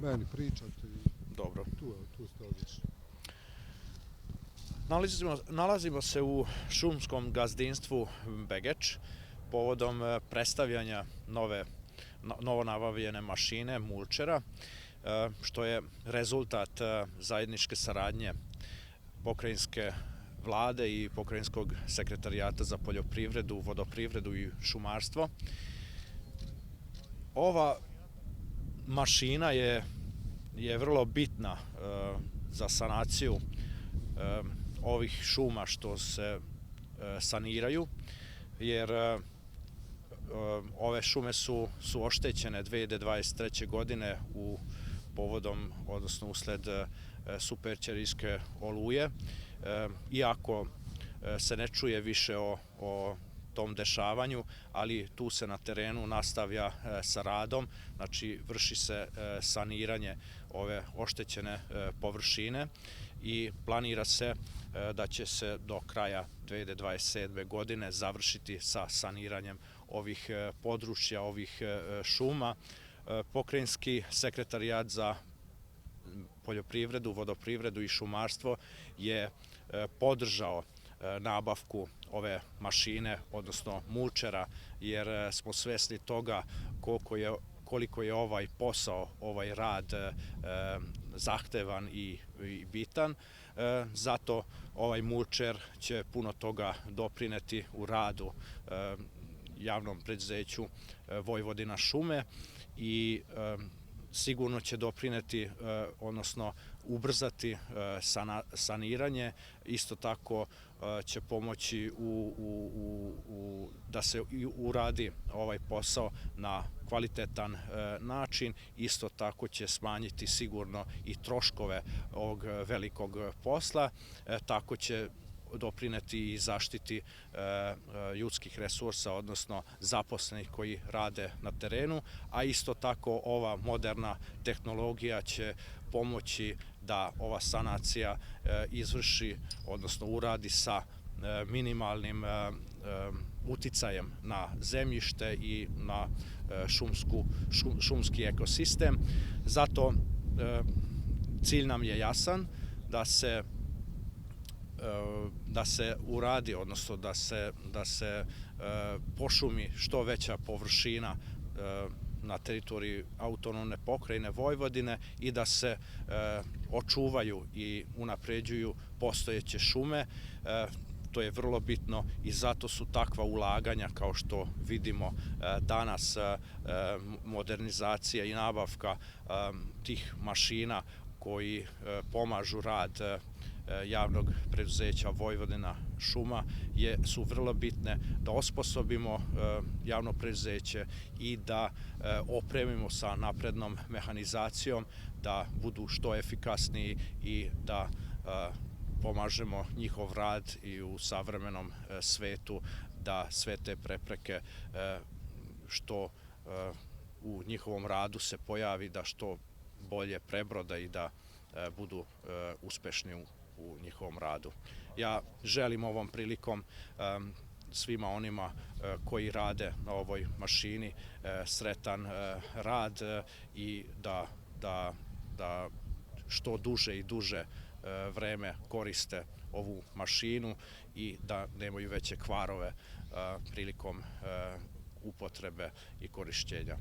meni pričate i Dobro. tu ste odlični. Nalazimo se u šumskom gazdinstvu Begeč povodom predstavljanja novonabavljene mašine mulčera, što je rezultat zajedničke saradnje pokrajinske vlade i pokrajinskog sekretarijata za poljoprivredu, vodoprivredu i šumarstvo. Ova mašina je vrlo bitna za sanaciju ovih šuma što se saniraju, jer ove šume su oštećene 2023. godine odnosno usled superćerijske oluje. Iako se ne čuje više o tom dešavanju, ali tu se na terenu nastavlja sa radom, znači vrši se saniranje ove oštećene površine i planira se da će se do kraja 2027. godine završiti sa saniranjem ovih područja, ovih šuma. Pokrajinski sekretarijat za poljoprivredu, vodoprivredu i šumarstvo je podržao nabavku ove mašine, odnosno mulčera, jer smo svesni toga koliko je ovaj posao, ovaj rad zahtevan i bitan. Zato ovaj mulčer će puno toga doprineti u radu javnom preduzeću Vojvodina šume i sigurno će doprineti, odnosno ubrzati saniranje. Isto tako će pomoći da se uradi ovaj posao na kvalitetan način. Isto tako će smanjiti sigurno i troškove ovog velikog posla. Tako će doprineti i zaštiti ljudskih resursa, odnosno zaposlenih koji rade na terenu, a isto tako ova moderna tehnologija će pomoći da ova sanacija izvrši, odnosno uradi sa minimalnim uticajem na zemljište i na šumski ekosistem. Zato cilj nam je jasan da se uradi, odnosno da se pošumi što veća površina na teritoriji autonomne pokrajine Vojvodine i da se očuvaju i unapređuju postojeće šume. To je vrlo bitno i zato su takva ulaganja, kao što vidimo danas, modernizacija i nabavka tih mašina koji pomažu rad javnog preduzeća Vojvodina šuma su vrlo bitne da osposobimo javno preduzeće i da opremimo sa naprednom mehanizacijom, da budu što efikasniji i da pomažemo njihov rad i u savremenom svetu, da sve te prepreke što u njihovom radu se pojavi, da što bolje prebroda i da budu uspešni u njihovom radu. Ja želim ovom prilikom svima onima koji rade na ovoj mašini sretan rad i da što duže i duže vreme koriste ovu mašinu i da nemaju veće kvarove prilikom upotrebe i korišćenja.